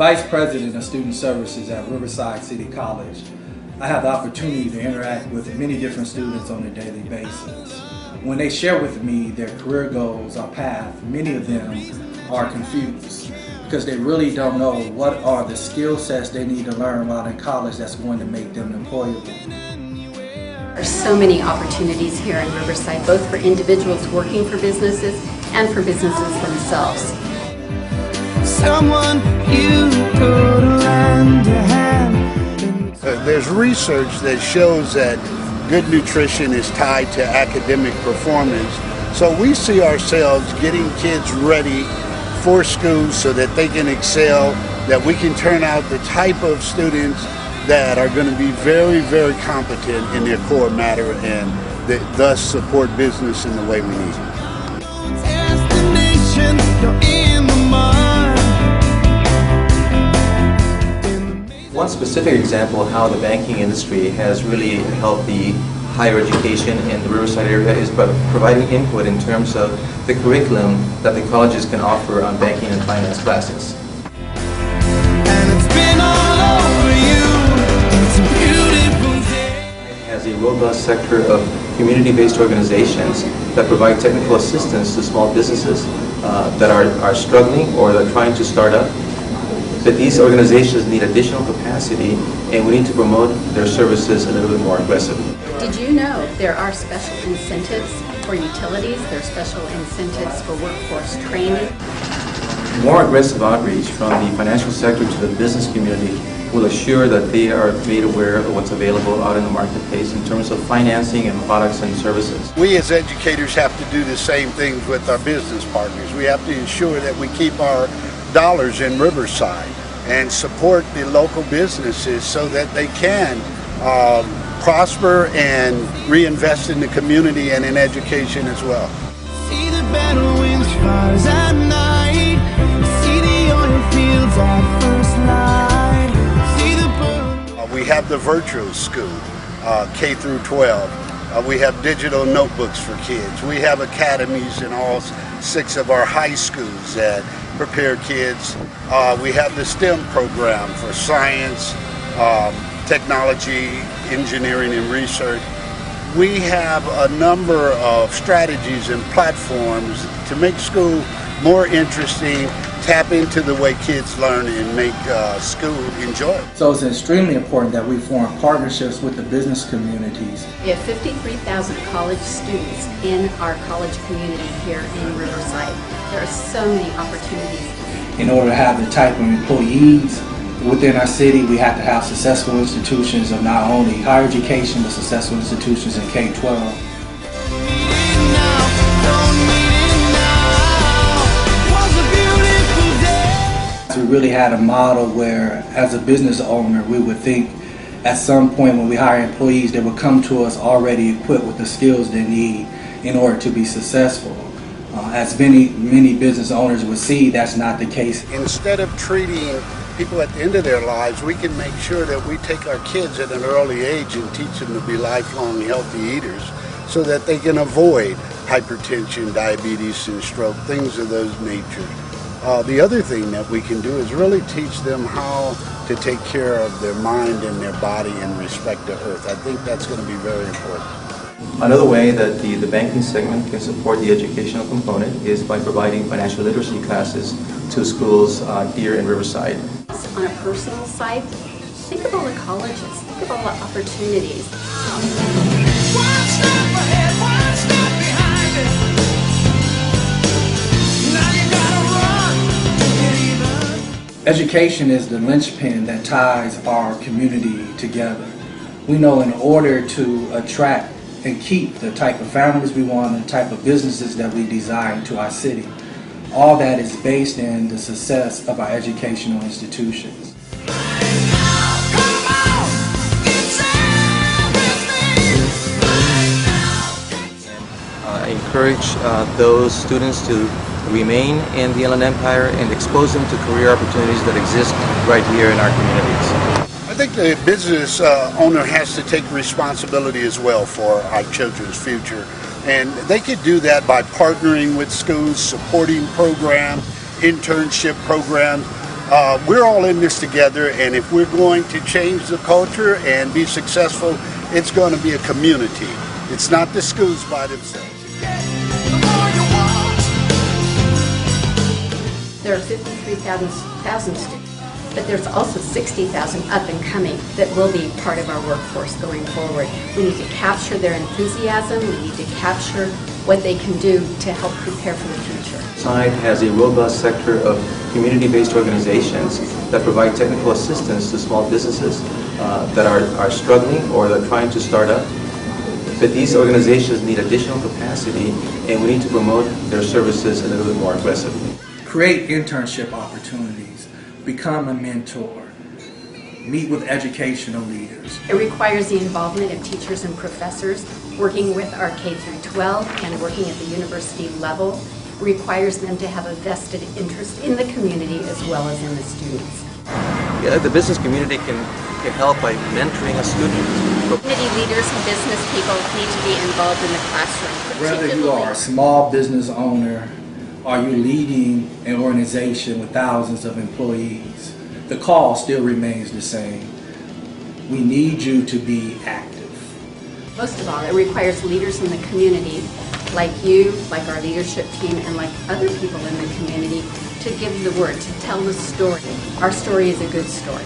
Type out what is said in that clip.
Vice President of Student Services at Riverside City College, I have the opportunity to interact with many different students on a daily basis. When they share with me their career goals or path, many of them are confused because they really don't know what are the skill sets they need to learn while in college that's going to make them employable. There are so many opportunities here in Riverside, both for individuals working for businesses and for businesses themselves. Someone you could lend a hand. There's research that shows that good nutrition is tied to academic performance. So we see ourselves getting kids ready for school so that they can excel, that we can turn out the type of students that are going to be very, very competent in their core matter and that thus support business in the way we need it. One specific example of how the banking industry has really helped the higher education in the Riverside area is by providing input in terms of the curriculum that the colleges can offer on banking and finance classes. And it's been all over you. It's a beautiful day. It has a robust sector of community-based organizations that provide technical assistance to small businesses that are struggling or that are trying to start up. But these organizations need additional capacity, and we need to promote their services a little bit more aggressively. Did you know there are special incentives for utilities? There are special incentives for workforce training. More aggressive outreach from the financial sector to the business community will assure that they are made aware of what's available out in the marketplace in terms of financing and products and services. We as educators have to do the same things with our business partners. We have to ensure that we keep our dollars in Riverside and support the local businesses so that they can prosper and reinvest in the community and in education as well. See the battle winds fires at night. See the oil fields at first light. See the bird. We have the virtual school, K through 12. We have digital notebooks for kids. We have academies in all 6 of our high schools that prepare kids. We have the STEM program for science, technology, engineering, and research. We have a number of strategies and platforms to make school more interesting, tap into the way kids learn, and make school enjoyable. So it's extremely important that we form partnerships with the business communities. We have 53,000 college students in our college community here in Riverside. There are so many opportunities. In order to have the type of employees within our city, we have to have successful institutions of not only higher education, but successful institutions in K-12. We really had a model where, as a business owner, we would think at some point when we hire employees, they would come to us already equipped with the skills they need in order to be successful. As many business owners would see, that's not the case. Instead of treating people at the end of their lives, we can make sure that we take our kids at an early age and teach them to be lifelong healthy eaters so that they can avoid hypertension, diabetes, and stroke, things of those nature. The other thing that we can do is really teach them how to take care of their mind and their body in respect to Earth. I think that's going to be very important. Another way that the banking segment can support the educational component is by providing financial literacy classes to schools here in Riverside. On a personal side, think of all the colleges, think of all the opportunities. One step ahead, one step behind it. Now you gotta run to get even. Education is the linchpin that ties our community together. We know in order to attract and keep the type of families we want and the type of businesses that we desire to our city, all that is based in the success of our educational institutions. I encourage those students to remain in the Inland Empire and expose them to career opportunities that exist right here in our communities. I think the business owner has to take responsibility as well for our children's future. And they could do that by partnering with schools, supporting programs, internship programs, We're all in this together, and if we're going to change the culture and be successful, it's going to be a community. It's not the schools by themselves. There are 53,000 students, but there's also 60,000 up and coming that will be part of our workforce going forward. We need to capture their enthusiasm. We need to capture what they can do to help prepare for the future. Riverside has a robust sector of community-based organizations that provide technical assistance to small businesses that are struggling or that are trying to start up. But these organizations need additional capacity, and we need to promote their services a little bit more aggressively. Create internship opportunities, become a mentor, meet with educational leaders. It requires the involvement of teachers and professors working with our K through 12 and working at the university level. It requires them to have a vested interest in the community as well as in the students. Yeah, the business community can help by mentoring a student. Community leaders and business people need to be involved in the classroom. Whether you are a small business owner or you're leading an organization with thousands of employees, the call still remains the same. We need you to be active. Most of all, it requires leaders in the community, like you, like our leadership team, and like other people in the community, to give the word, to tell the story. Our story is a good story.